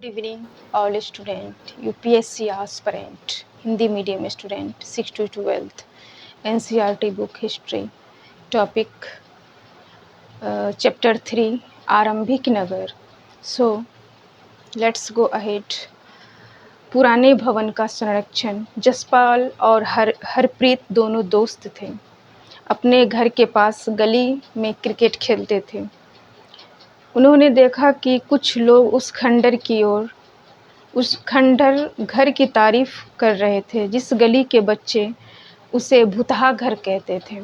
Good evening, all student, UPSC aspirant, Hindi medium student, 6 to 12th, NCERT book history, topic chapter 3, आरंभिक नगर. So, let's go ahead. पुराने भवन का संरक्षण. जसपाल और हरप्रीत दोनों दोस्त थे. अपने घर के पास गली में क्रिकेट खेलते थे. उन्होंने देखा कि कुछ लोग उस खंडर घर की तारीफ कर रहे थे जिस गली के बच्चे उसे भुतहा घर कहते थे.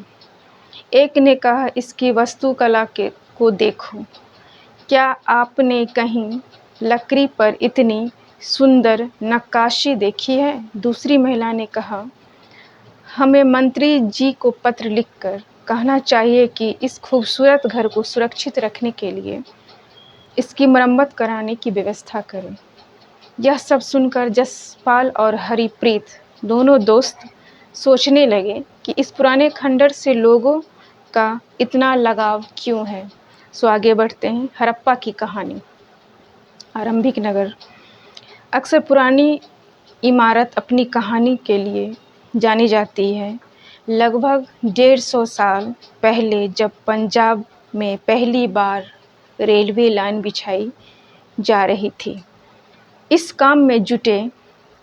एक ने कहा, इसकी वास्तुकला को देखो, क्या आपने कहीं लकड़ी पर इतनी सुंदर नक्काशी देखी है? दूसरी महिला ने कहा, हमें मंत्री जी को पत्र लिखकर कहना चाहिए कि इस खूबसूरत घर को सुरक्षित रखने के लिए इसकी मरम्मत कराने की व्यवस्था करें. यह सब सुनकर जसपाल और हरप्रीत दोनों दोस्त सोचने लगे कि इस पुराने खंडर से लोगों का इतना लगाव क्यों है. सो आगे बढ़ते हैं. हड़प्पा की कहानी. आरंभिक नगर. अक्सर पुरानी इमारत अपनी कहानी के लिए जानी जाती है. लगभग 150 साल पहले जब पंजाब में पहली बार रेलवे लाइन बिछाई जा रही थी, इस काम में जुटे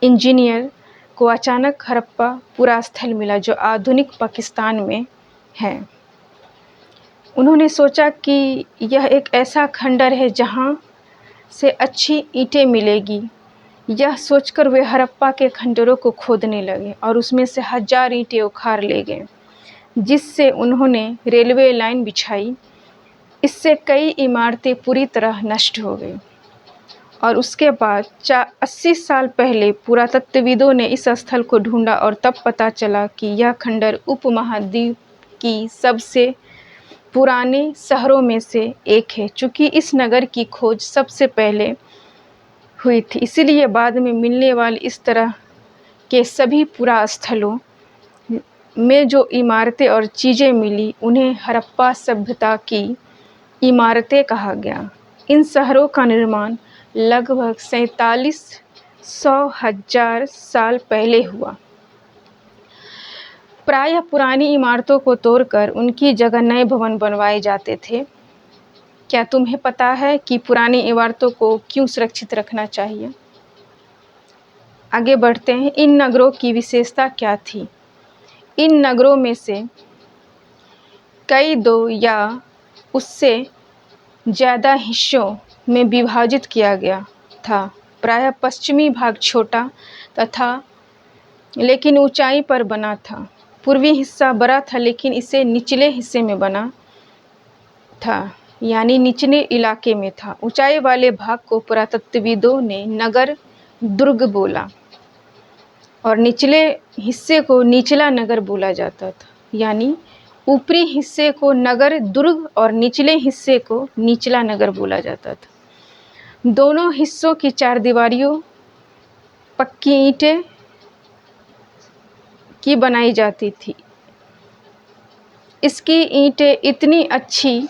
इंजीनियर को अचानक हड़प्पा पूरा स्थल मिला जो आधुनिक पाकिस्तान में है. उन्होंने सोचा कि यह एक ऐसा खंडर है जहां से अच्छी ईंटें मिलेगी. यह सोचकर वे हड़प्पा के खंडरों को खोदने लगे और उसमें से 1000 ईंटें उखाड़ ले गए, जिससे उन्होंने रेलवे लाइन बिछाई. इससे कई इमारतें पूरी तरह नष्ट हो गई और उसके बाद 80 साल पहले पुरातत्वविदों ने इस स्थल को ढूंढा और तब पता चला कि यह खंडर उपमहाद्वीप की सबसे पुराने शहरों में से एक है. चूँकि इस नगर की खोज सबसे पहले हुई थी, इसीलिए बाद में मिलने वाले इस तरह के सभी पुरास्थलों में जो इमारतें और चीज़ें मिली उन्हें हड़प्पा सभ्यता की इमारतें कहा गया. इन शहरों का निर्माण लगभग 4700 साल पहले हुआ. प्रायः पुरानी इमारतों को तोड़कर उनकी जगह नए भवन बनवाए जाते थे. क्या तुम्हें पता है कि पुरानी इमारतों को क्यों सुरक्षित रखना चाहिए? आगे बढ़ते हैं. इन नगरों की विशेषता क्या थी? इन नगरों में से कई 2 या उससे ज़्यादा हिस्सों में विभाजित किया गया था. प्रायः पश्चिमी भाग छोटा तथा लेकिन ऊंचाई पर बना था. पूर्वी हिस्सा बड़ा था लेकिन इसे निचले हिस्से में बना था, यानी निचले इलाके में था. ऊंचाई वाले भाग को पुरातत्वविदों ने नगर दुर्ग बोला और निचले हिस्से को निचला नगर बोला जाता था. यानी ऊपरी हिस्से को नगर दुर्ग और निचले हिस्से को निचला नगर बोला जाता था. दोनों हिस्सों की चारदीवारियों पक्की ईंटें की बनाई जाती थी. इसकी ईंटें इतनी अच्छी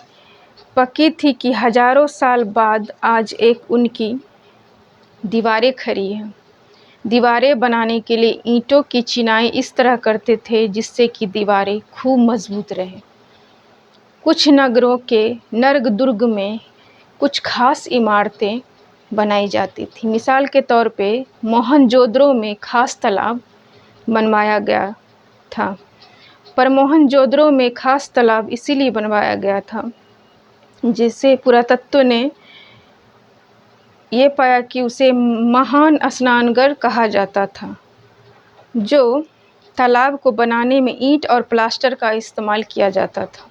पकी थी कि हजारों साल बाद आज एक उनकी दीवारें खड़ी हैं. दीवारें बनाने के लिए ईंटों की चिनाई इस तरह करते थे जिससे कि दीवारें खूब मजबूत रहे. कुछ नगरों के नरक-दुर्ग में कुछ खास इमारतें बनाई जाती थी. मिसाल के तौर पे मोहनजोदड़ो में खास तालाब बनवाया गया था. पर मोहनजोदड़ो में खास तालाब इसीलिए बनवाया गया था जिससे पुरातत्व ने ये पाया कि उसे महान स्नानघर कहा जाता था. जो तालाब को बनाने में ईंट और प्लास्टर का इस्तेमाल किया जाता था.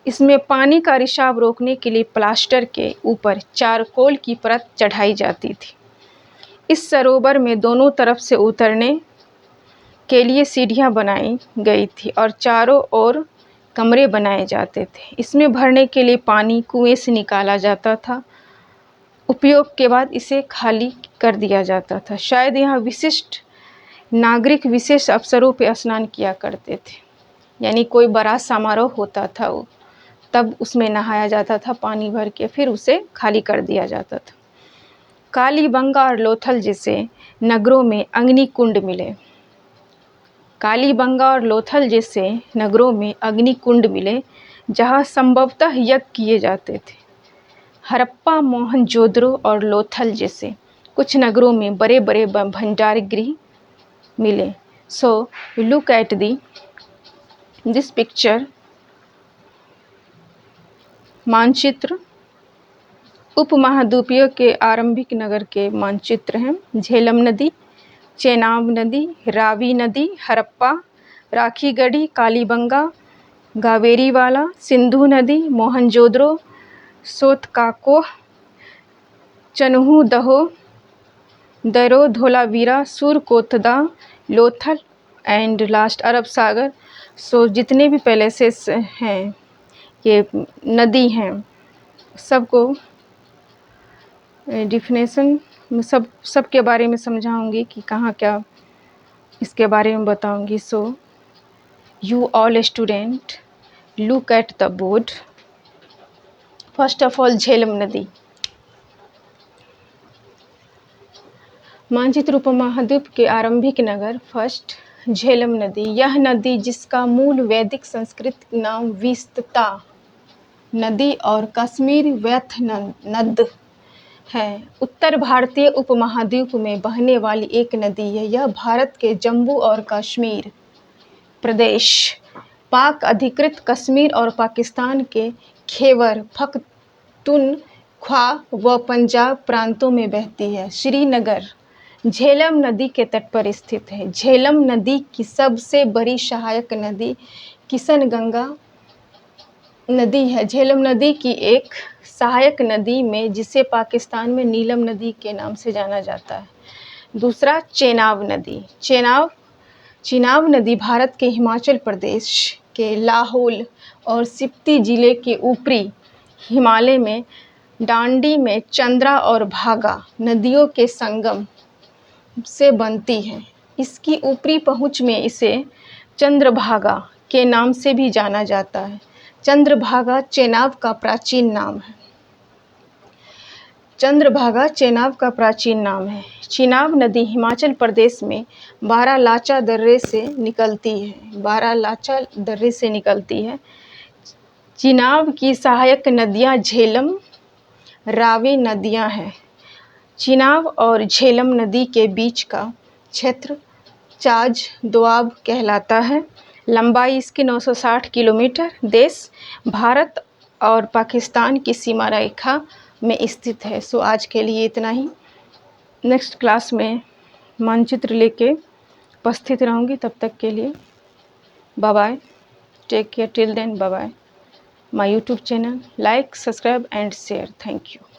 इसमें पानी का रिसाव रोकने के लिए प्लास्टर के ऊपर चारकोल की परत चढ़ाई जाती थी. इस सरोवर में दोनों तरफ से उतरने के लिए सीढ़ियां बनाई गई थी और चारों ओर कमरे बनाए जाते थे. इसमें भरने के लिए पानी कुएं से निकाला जाता था. उपयोग के बाद इसे खाली कर दिया जाता था. शायद यहाँ विशिष्ट नागरिक विशेष अवसरों पर स्नान किया करते थे, यानी कोई बड़ा समारोह होता था तब उसमें नहाया जाता था पानी भर के, फिर उसे खाली कर दिया जाता था. कालीबंगा और लोथल जैसे नगरों में अग्निकुंड मिले। कालीबंगा और लोथल जैसे नगरों में अग्निकुंड मिले जहाँ संभवतः यज्ञ किए जाते थे। हड़प्पा, मोहनजोदड़ो और लोथल जैसे कुछ नगरों में बड़े बड़े भंडारगृह मिले। So look at this picture. मानचित्र उपमहाद्वीपीय के आरंभिक नगर के मानचित्र हैं। झेलम नदी, चेनाब नदी, रावी नदी, हड़प्पा, राखीगढ़ी, कालीबंगा, गावेरीवाला, सिंधु नदी, मोहनजोदड़ो, सोतकाकोह, चन्हू दहो, दरो, धोलावीरा, सुरकोतदा, लोथल एंड लास्ट अरब सागर। सो जितने भी पैलेसेस हैं, ये नदी हैं, सबको डिफिनेशन सब के बारे में समझाऊंगी कि कहाँ क्या इसके बारे में बताऊंगी। So you all student look at the board. First of all Jhelum नदी। मानचित्र उपमहाद्वीप के आरंभिक नगर। फर्स्ट झेलम नदी। यह नदी जिसका मूल वैदिक संस्कृत नाम विस्तता नदी और कश्मीर व्यथ नद है, उत्तर भारतीय उपमहाद्वीप में बहने वाली एक नदी है। यह भारत के जम्मू और कश्मीर प्रदेश, पाक अधिकृत कश्मीर और पाकिस्तान के खैबर पख्तूनख्वा व पंजाब प्रांतों में बहती है। श्रीनगर झेलम नदी के तट पर स्थित है। झेलम नदी की सबसे बड़ी सहायक नदी किशनगंगा नदी है। झेलम नदी की एक सहायक नदी में जिसे पाकिस्तान में नीलम नदी के नाम से जाना जाता है। दूसरा चेनाब नदी। चेनाब नदी भारत के हिमाचल प्रदेश के लाहौल और स्पीति जिले के ऊपरी हिमालय में डांडी में चंद्रा और भागा नदियों के संगम से बनती है। इसकी ऊपरी पहुंच में इसे चंद्रभागा के नाम से भी जाना जाता है। चंद्रभागा चेनाब का प्राचीन नाम है। चंद्रभागा चेनाब का प्राचीन नाम है। चेनाब नदी हिमाचल प्रदेश में बारालाचा दर्रे से निकलती है। चेनाब की सहायक नदियां झेलम, रावी नदियां हैं। चेनाब और झेलम नदी के बीच का क्षेत्र चाज दोआब कहलाता है। लंबाई इसकी 960 किलोमीटर। देश भारत और पाकिस्तान की सीमा रेखा में स्थित है। सो आज के लिए इतना ही। नेक्स्ट क्लास में मानचित्र लेके उपस्थित रहूँगी। तब तक के लिए bye bye, take care till then, bye bye. My YouTube channel, like, subscribe and share. Thank you.